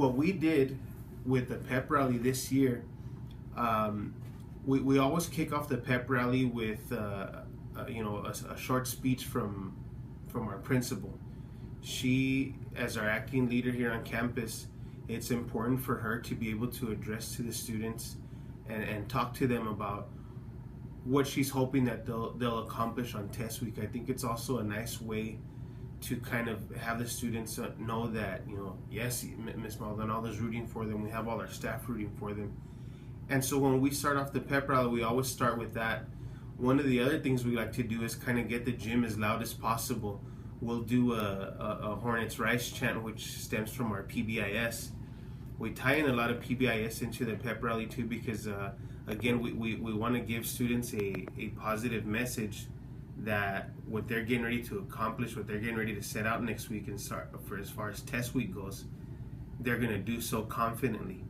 what we did with the pep rally this year, we always kick off the pep rally with a short speech from our principal. She, as our acting leader here on campus, it's important for her to be able to address to the students and talk to them about what she's hoping that they'll accomplish on test week. I think it's also a nice way to kind of have the students know that, yes, Miss Maldonado is rooting for them. We have all our staff rooting for them. And so when we start off the pep rally, we always start with that. One of the other things we like to do is kind of get the gym as loud as possible. We'll do a Hornets Rise chant, which stems from our PBIS. We tie in a lot of PBIS into the pep rally too, because again, we want to give students a positive message that what they're getting ready to accomplish, what they're getting ready to set out next week and start for as far as test week goes, they're going to do so confidently.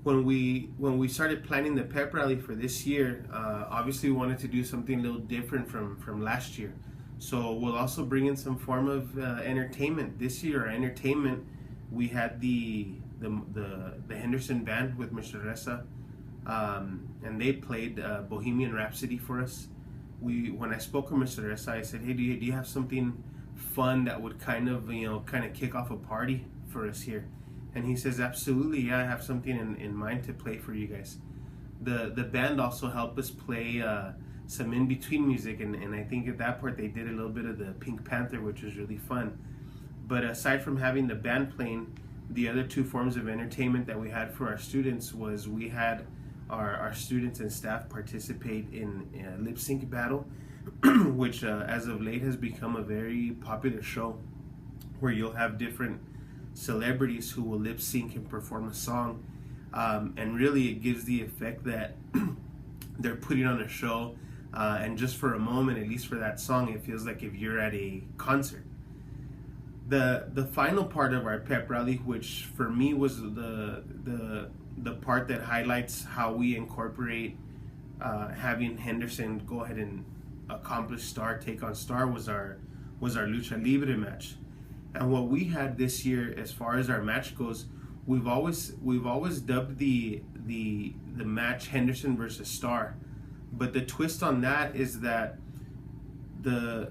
When we started planning the pep rally for this year, obviously we wanted to do something a little different from last year. So we'll also bring in some form of entertainment. This year, our entertainment, we had the Henderson band with Mr. Reza, and they played Bohemian Rhapsody for us. When I spoke with Mr. Reza, I said, hey, do you have something fun that would kind of kick off a party for us here? And he says, absolutely, yeah, I have something in mind to play for you guys. The band also helped us play some in-between music, and I think at that part they did a little bit of the Pink Panther, which was really fun. But aside from having the band playing, the other two forms of entertainment that we had for our students was we had our students and staff participate in a lip sync battle, which as of late has become a very popular show, where you'll have different celebrities who will lip sync and perform a song, and really it gives the effect that they're putting on a show, and just for a moment, at least for that song, it feels like if you're at a concert. The final part of our pep rally, which for me was the part that highlights how we incorporate having Henderson go ahead and accomplish STAAR, take on STAAR, was our Lucha Libre match. And what we had this year, as far as our match goes, we've always dubbed the match Henderson versus STAAR. But the twist on that is that the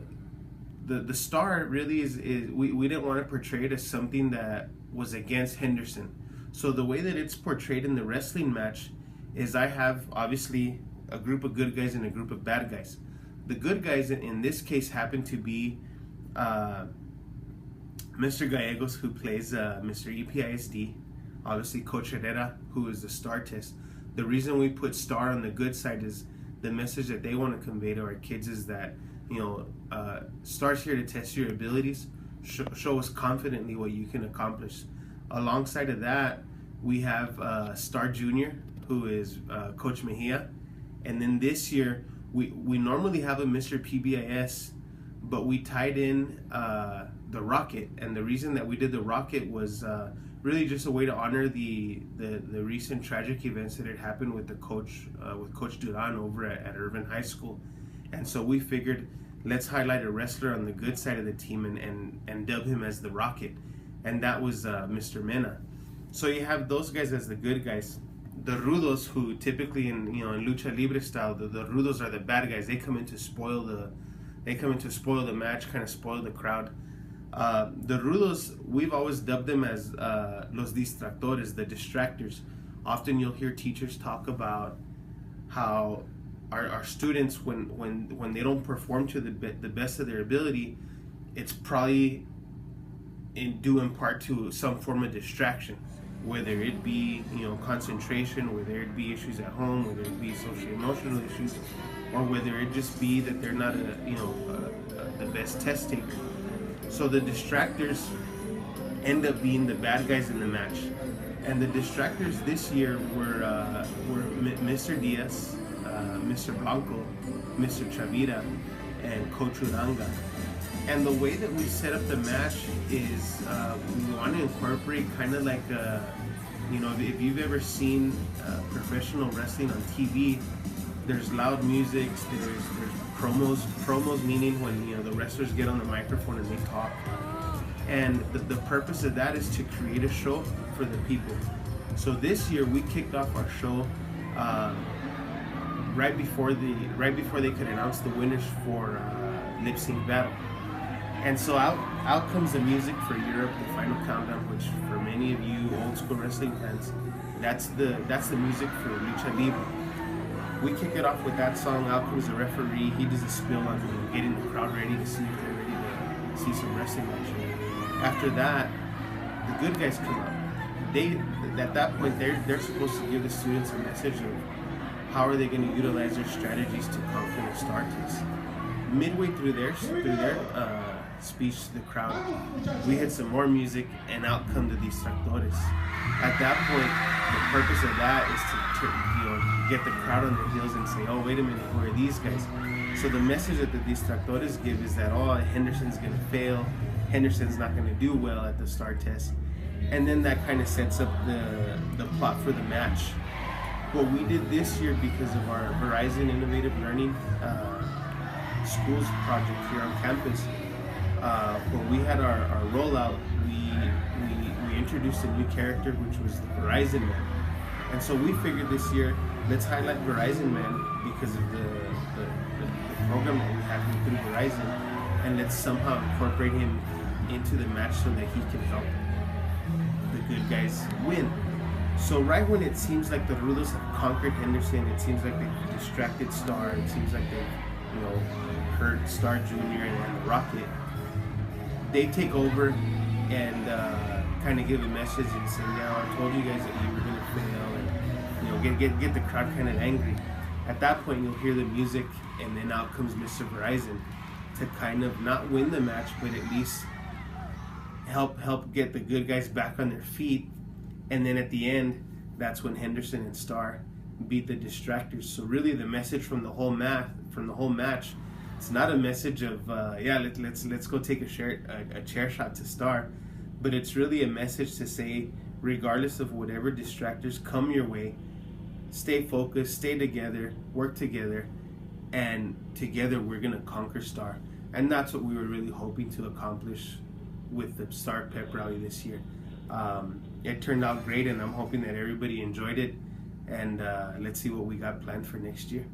STAAR really is we didn't want to portray it as something that was against Henderson. So the way that it's portrayed in the wrestling match is I have obviously a group of good guys and a group of bad guys. The good guys in this case happen to be Mr. Gallegos, who plays Mr. EPISD, obviously Coach Herrera, who is the STAAR test. The reason we put STAAR on the good side is the message that they want to convey to our kids is that, STAAR's here to test your abilities, show us confidently what you can accomplish. Alongside of that, we have STAAR Junior, who is Coach Mejia, and then this year we normally have a Mr. PBIS, but we tied in the Rocket, and the reason that we did the Rocket was really just a way to honor the recent tragic events that had happened with Coach Duran over at Irvin High School. And so we figured, let's highlight a wrestler on the good side of the team and dub him as the Rocket, and that was Mr. Mena. So you have those guys as the good guys. The Rudos, who typically in Lucha Libre style, the Rudos are the bad guys. They come in to spoil the match, kind of spoil the crowd. The Rudos, we've always dubbed them as los distractores, the distractors. Often you'll hear teachers talk about how our students, when they don't perform to the best of their ability, it's probably due in part to some form of distraction, whether it be concentration, whether it be issues at home, whether it be social emotional issues, or whether it just be that they're not the best test taker. So the distractors end up being the bad guys in the match, and the distractors this year were Mr. Diaz, Mr. Blanco, Mr. Chavira, and Coach Uranga. And the way that we set up the match is we want to incorporate kind of like if you've ever seen professional wrestling on TV, there's loud music, there's promos meaning when the wrestlers get on the microphone and they talk. And the purpose of that is to create a show for the people. So this year we kicked off our show right before they could announce the winners for lip sync battle. And so out comes the music for Europe, the final countdown, which for many of you old school wrestling fans, that's the music for Lucha Libre. We kick it off with that song. Out comes the referee. He does a spill on getting the crowd ready to see if they're ready to see some wrestling action. After that, the good guys come out. At that point they're supposed to give the students a message of how are they going to utilize their strategies to conquer the STAAR test. Midway through their speech to the crowd, we had some more music, and out come the distractores. At that point, the purpose of that is to get the crowd on their heels and say, oh, wait a minute, who are these guys? So the message that the distractores give is that, oh, Henderson's going to fail, Henderson's not going to do well at the STAAR test. And then that kind of sets up the plot for the match. What we did this year, because of our Verizon Innovative Learning schools project here on campus, when we had our rollout, we introduced a new character, which was the Verizon Man. And so we figured this year, let's highlight Verizon Man because of the program that we have through Verizon, and let's somehow incorporate him into the match so that he can help the good guys win. So right when it seems like the Rudos have conquered Henderson, it seems like they've distracted STAAR, it seems like they've hurt STAAR Jr. and the Rocket, they take over and kind of give a message and say, yeah, I told you guys that you were going to fail, and get the crowd kind of angry. At that point, you'll hear the music, and then out comes Mr. Verizon to kind of not win the match, but at least help get the good guys back on their feet. And then at the end, that's when Henderson and STAAR beat the distractors. So really, the message from the whole match, it's not a message of let's go take a chair shot to STAAR, but it's really a message to say, regardless of whatever distractors come your way, stay focused, stay together, work together, and together we're gonna conquer STAAR. And that's what we were really hoping to accomplish with the STAAR Pep Rally this year. It turned out great, and I'm hoping that everybody enjoyed it, and let's see what we got planned for next year.